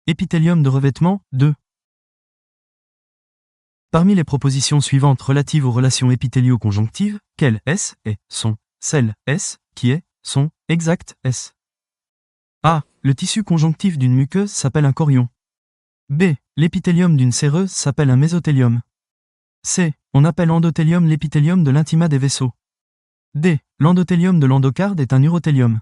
épithélium de revêtement, 2. Parmi les propositions suivantes relatives aux relations épithélio-conjonctives, quelles S et sont celles S qui est sont exactes S. A. Le tissu conjonctif d'une muqueuse s'appelle un chorion. B. L'épithélium d'une séreuse s'appelle un mésothélium. C. On appelle endothélium l'épithélium de l'intimat des vaisseaux. D. L'endothélium de l'endocarde est un urothélium.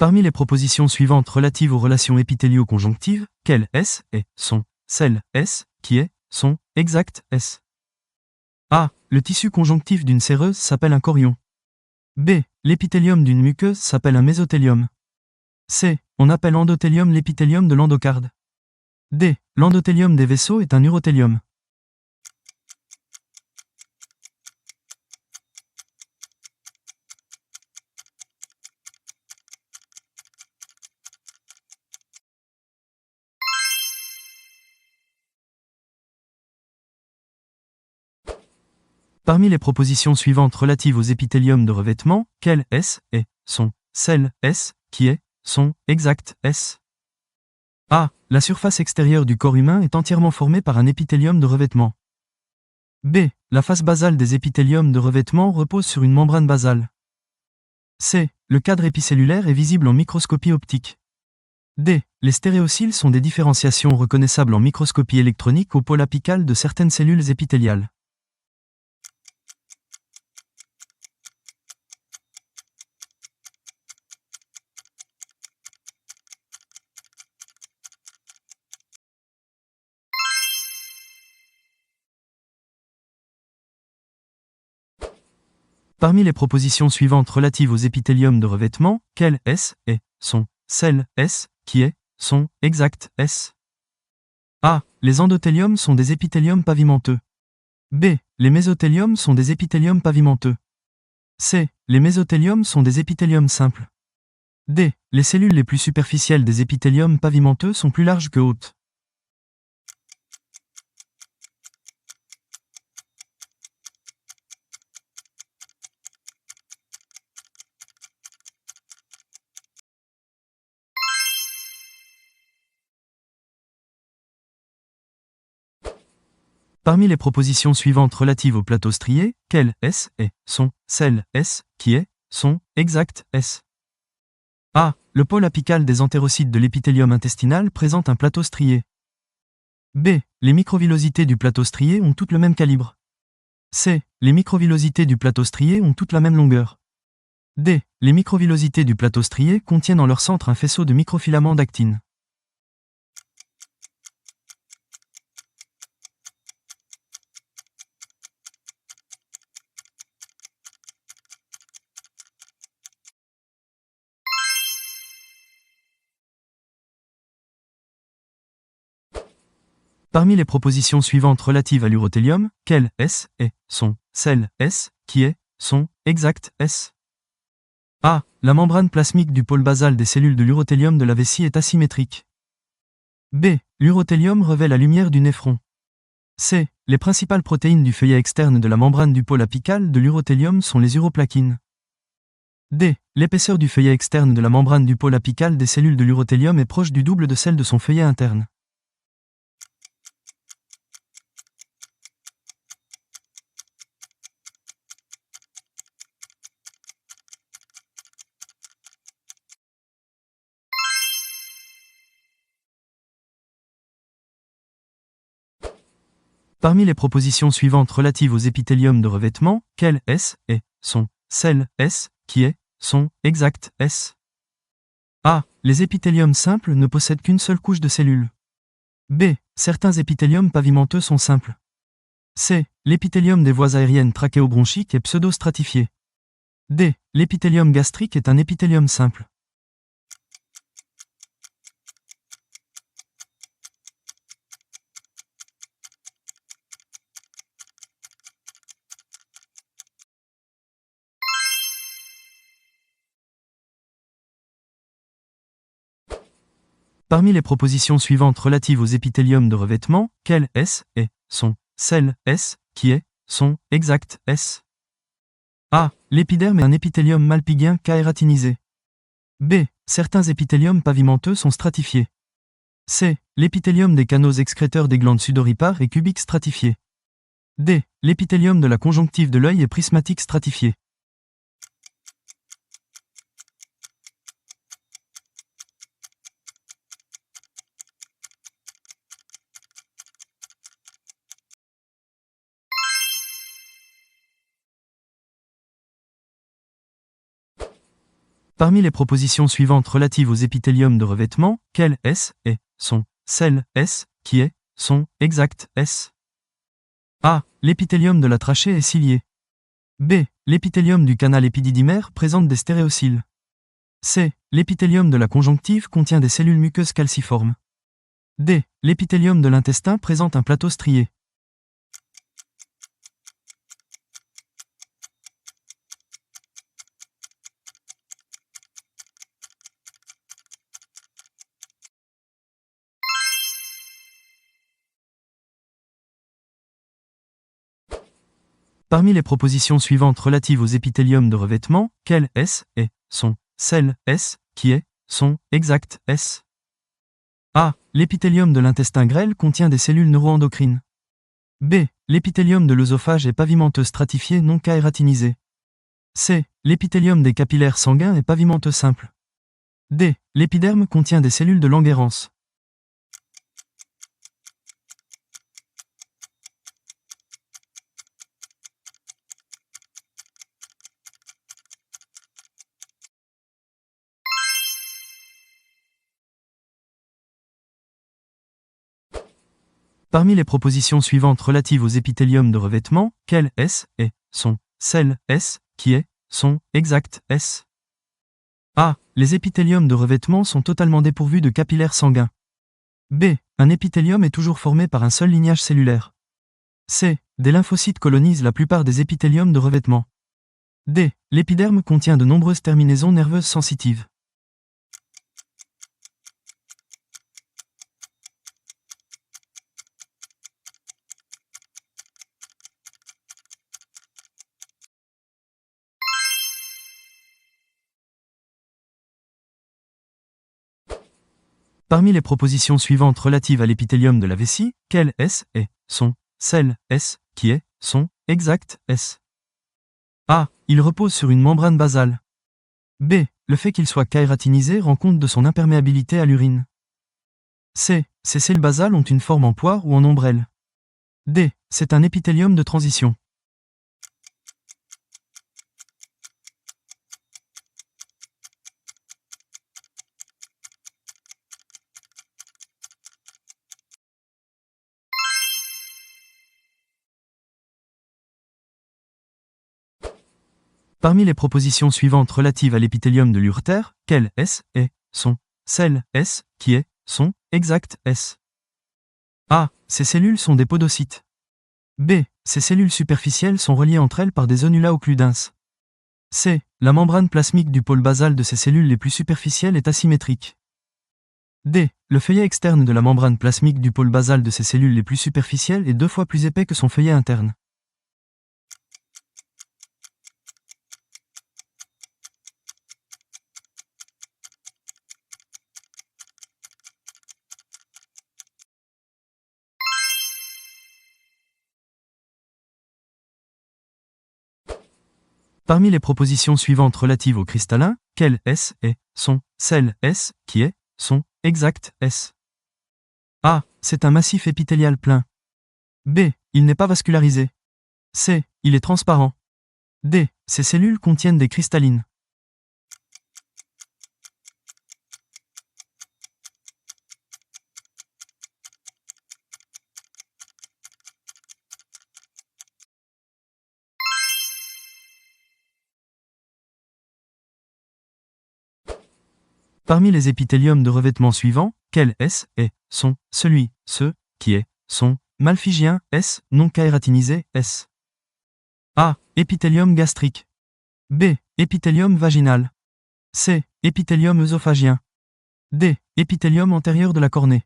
Parmi les propositions suivantes relatives aux relations épithélio-conjonctives, quelles S et sont celles S qui est sont exactes S. A. Le tissu conjonctif d'une séreuse s'appelle un chorion. B. L'épithélium d'une muqueuse s'appelle un mésothélium. C. On appelle endothélium l'épithélium de l'endocarde. D. L'endothélium des vaisseaux est un urothélium. Parmi les propositions suivantes relatives aux épithéliums de revêtement, quelles S et sont celles S qui est sont exactes S. A. La surface extérieure du corps humain est entièrement formée par un épithélium de revêtement. B. La face basale des épithéliums de revêtement repose sur une membrane basale. C. Le cadre épicellulaire est visible en microscopie optique. D. Les stéréociles sont des différenciations reconnaissables en microscopie électronique au pôle apical de certaines cellules épithéliales. Parmi les propositions suivantes relatives aux épithéliums de revêtement, quelles S et sont celles S qui est sont exactes S. A. Les endothéliums sont des épithéliums pavimenteux. B. Les mésothéliums sont des épithéliums pavimenteux. C. Les mésothéliums sont des épithéliums simples. D. Les cellules les plus superficielles des épithéliums pavimenteux sont plus larges que hautes. Parmi les propositions suivantes relatives au plateau strié, quelles S et sont celles S qui est sont exactes S. A. Le pôle apical des entérocytes de l'épithélium intestinal présente un plateau strié. B. Les microvillosités du plateau strié ont toutes le même calibre. C. Les microvillosités du plateau strié ont toutes la même longueur. D. Les microvillosités du plateau strié contiennent en leur centre un faisceau de microfilaments d'actine. Parmi les propositions suivantes relatives à l'urothélium, quelles S et sont celles S qui est sont exactes S. A. La membrane plasmique du pôle basal des cellules de l'urothélium de la vessie est asymétrique. B. L'urothélium revêt la lumière du néphron. C. Les principales protéines du feuillet externe de la membrane du pôle apical de l'urothélium sont les uroplaquines. D. L'épaisseur du feuillet externe de la membrane du pôle apical des cellules de l'urothélium est proche du double de celle de son feuillet interne. Parmi les propositions suivantes relatives aux épithéliums de revêtement, quelles S et sont celles S qui est sont exactes S. A. Les épithéliums simples ne possèdent qu'une seule couche de cellules. B. Certains épithéliums pavimenteux sont simples. C. L'épithélium des voies aériennes trachéobronchiques est pseudo-stratifié. D. L'épithélium gastrique est un épithélium simple. Parmi les propositions suivantes relatives aux épithéliums de revêtement, quelles S et sont celles S qui est sont exactes S. A. L'épiderme est un épithélium malpigien kératinisé. B. Certains épithéliums pavimenteux sont stratifiés. C. L'épithélium des canaux excréteurs des glandes sudoripares est cubique stratifié. D. L'épithélium de la conjonctive de l'œil est prismatique stratifié. Parmi les propositions suivantes relatives aux épithéliums de revêtement, quelles S et sont celles S qui est sont exactes S. A. L'épithélium de la trachée est cilié. B. L'épithélium du canal épididymaire présente des stéréocils. C. L'épithélium de la conjonctive contient des cellules muqueuses calciformes. D. L'épithélium de l'intestin présente un plateau strié. Parmi les propositions suivantes relatives aux épithéliums de revêtement, quelles S et sont celles S qui est sont exactes S. A. L'épithélium de l'intestin grêle contient des cellules neuroendocrines. B. L'épithélium de l'œsophage est pavimenteux stratifié non kératinisé. C. L'épithélium des capillaires sanguins est pavimenteux simple. D. L'épiderme contient des cellules de Langerhans. Parmi les propositions suivantes relatives aux épithéliums de revêtement, quelles S et sont celles S qui est sont exactes S. A. Les épithéliums de revêtement sont totalement dépourvus de capillaires sanguins. B. Un épithélium est toujours formé par un seul lignage cellulaire. C. Des lymphocytes colonisent la plupart des épithéliums de revêtement. D. L'épiderme contient de nombreuses terminaisons nerveuses sensitives. Parmi les propositions suivantes relatives à l'épithélium de la vessie, quelles S et sont celles S qui est sont exactes S. A. Il repose sur une membrane basale. B. Le fait qu'il soit kératinisé rend compte de son imperméabilité à l'urine. C. Ces cellules basales ont une forme en poire ou en ombrelle. D. C'est un épithélium de transition. Parmi les propositions suivantes relatives à l'épithélium de l'urétère, quelles S et sont celles S qui est sont exactes S. A. Ces cellules sont des podocytes. B. Ces cellules superficielles sont reliées entre elles par des onula occludens. C. La membrane plasmique du pôle basal de ces cellules les plus superficielles est asymétrique. D. Le feuillet externe de la membrane plasmique du pôle basal de ces cellules les plus superficielles est 2 fois plus épais que son feuillet interne. Parmi les propositions suivantes relatives au cristallin, quelles S et sont celles S qui est sont exactes S. A. C'est un massif épithélial plein. B. Il n'est pas vascularisé. C. Il est transparent. D. Ces cellules contiennent des cristallines. Parmi les épithéliums de revêtement suivants, quels S et sont celui, ceux, qui est, sont malpighiens S non kératinisé S. A. Épithélium gastrique. B. Épithélium vaginal. C. Épithélium œsophagien. D. Épithélium antérieur de la cornée.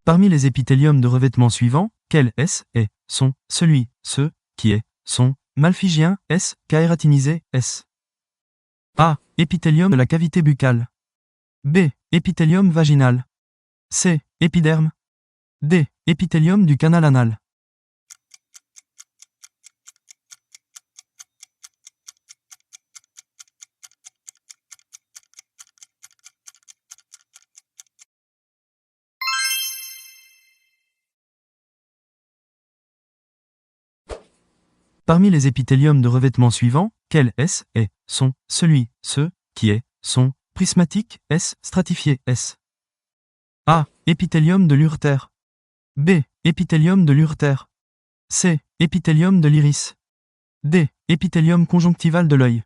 Parmi les épithéliums de revêtement suivants, quel S est, sont, celui, ce, qui est, sont, malphygien, S, kéératinisé, S. A. Épithélium de la cavité buccale. B. Épithélium vaginal. C. Épiderme. D. Épithélium du canal anal. Parmi les épithéliums de revêtement suivants, quel S est, sont, celui, ce, qui est, sont, prismatique, S, stratifié, S. A. Épithélium de l'urétère. B. Épithélium de l'urétère. C. Épithélium de l'iris. D. Épithélium conjonctival de l'œil.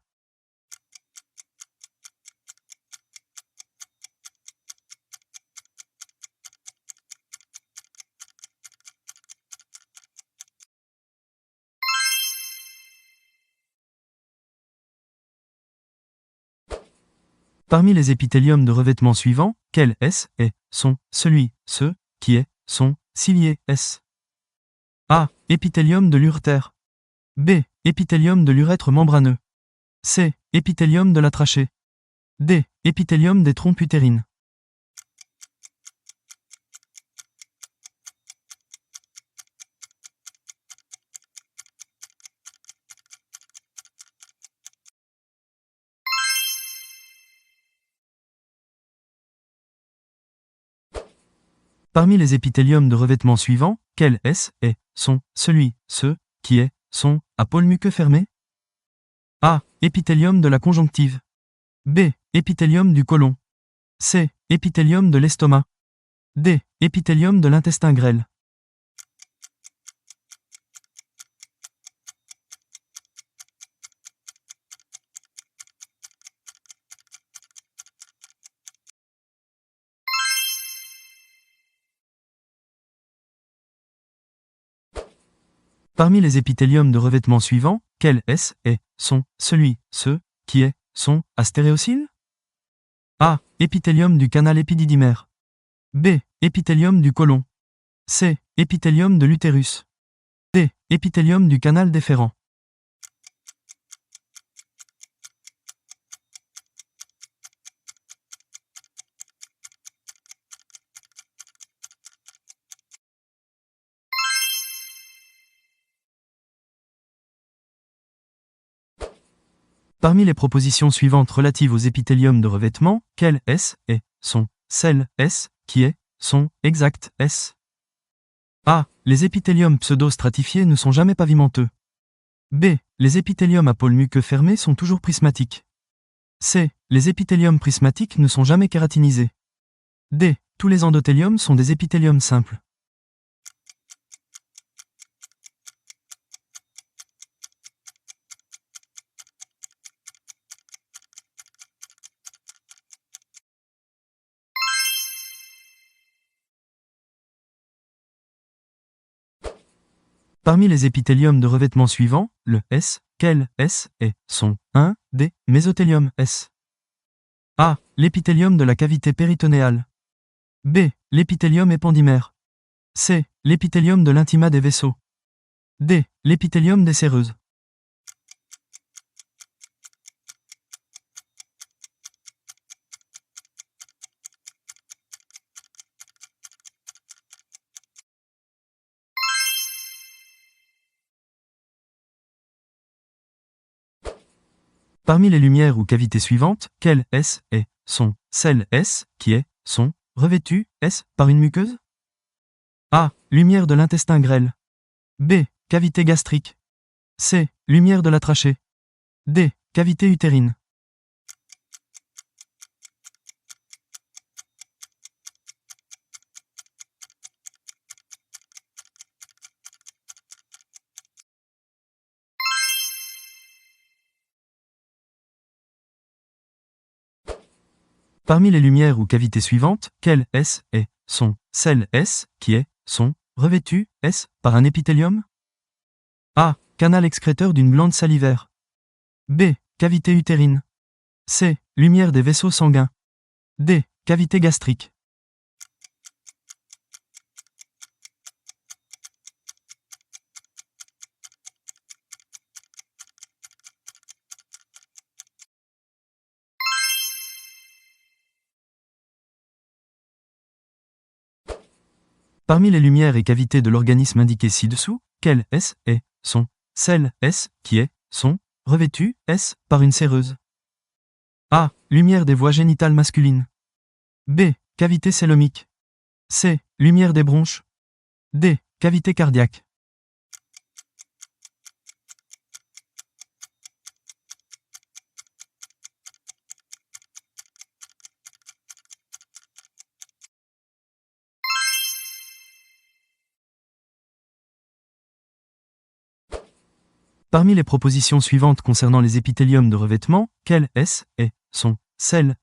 Parmi les épithéliums de revêtement suivants, quel S est, sont, celui, ce, qui est, sont, cilié, S. A. Épithélium de l'urétère. B. Épithélium de l'urètre membraneux. C. Épithélium de la trachée. D. Épithélium des trompes utérines. Parmi les épithéliums de revêtement suivants, quel S est, sont, celui, ce, qui est, sont, à pôle muqueux fermé. A. Épithélium de la conjonctive. B. Épithélium du côlon. C. Épithélium de l'estomac. D. Épithélium de l'intestin grêle. Parmi les épithéliums de revêtement suivants, quel S est, sont, celui, ce, qui est, sont, à stéréocyle. A. Épithélium du canal épididymaire. B. Épithélium du côlon. C. Épithélium de l'utérus. D. Épithélium du canal déférent. Parmi les propositions suivantes relatives aux épithéliums de revêtement, quel S est, sont, celle S, qui est, sont, exact S. A. Les épithéliums pseudo-stratifiés ne sont jamais pavimenteux. B. Les épithéliums à pôle muqueux fermé sont toujours prismatiques. C. Les épithéliums prismatiques ne sont jamais kératinisés. D. Tous les endothéliums sont des épithéliums simples. Parmi les épithéliums de revêtement suivants, le S, quel S est, sont, 1, D, mésothélium S. A. L'épithélium de la cavité péritonéale. B. L'épithélium épandymère. C. L'épithélium de l'intimat des vaisseaux. D. L'épithélium des séreuses. Parmi les lumières ou cavités suivantes, quelle S est, sont, celle S, qui est, sont, revêtue, S, par une muqueuse. A. Lumière de l'intestin grêle. B. Cavité gastrique. C. Lumière de la trachée. D. Cavité utérine. Parmi les lumières ou cavités suivantes, quelles sont celles qui sont revêtues par un épithélium? A. Canal excréteur d'une glande salivaire. B. Cavité utérine. C. Lumière des vaisseaux sanguins. D. Cavité gastrique. Parmi les lumières et cavités de l'organisme indiquées ci-dessous, quelles sont celles qui sont revêtues par une séreuse? A. Lumière des voies génitales masculines. B. Cavité célomique. C. Lumière des bronches. D. Cavité cardiaque. Parmi les propositions suivantes concernant les épithéliums de revêtement, quelles sont celles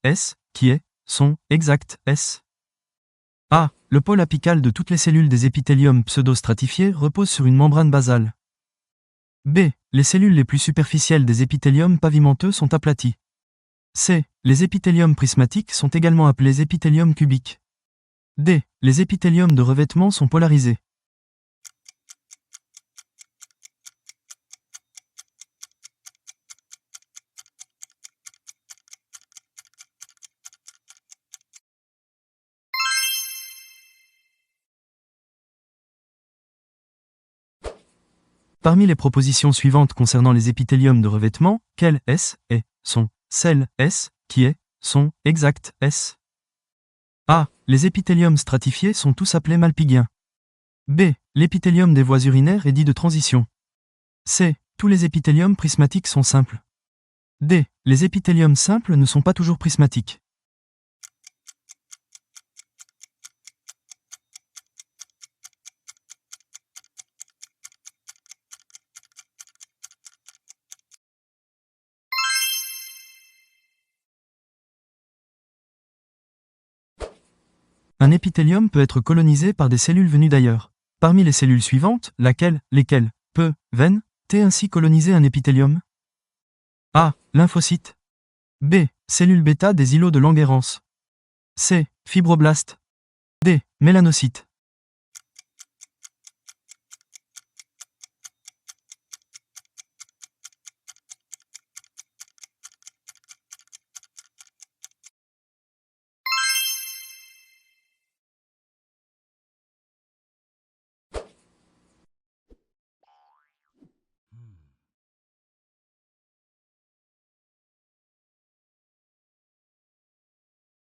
qui sont exactes A. Le pôle apical de toutes les cellules des épithéliums pseudostratifiés repose sur une membrane basale. B. Les cellules les plus superficielles des épithéliums pavimenteux sont aplaties. C. Les épithéliums prismatiques sont également appelés épithéliums cubiques. D. Les épithéliums de revêtement sont polarisés. Parmi les propositions suivantes concernant les épithéliums de revêtement, quelles sont celles qui sont exactes A. Les épithéliums stratifiés sont tous appelés malpighiens. B. L'épithélium des voies urinaires est dit de transition. C. Tous les épithéliums prismatiques sont simples. D. Les épithéliums simples ne sont pas toujours prismatiques. Un épithélium peut être colonisé par des cellules venues d'ailleurs. Parmi les cellules suivantes, lesquelles peuvent ainsi coloniser un épithélium? A. Lymphocytes. B. Cellules bêta des îlots de Langerhans. C. Fibroblastes. D. Mélanocytes.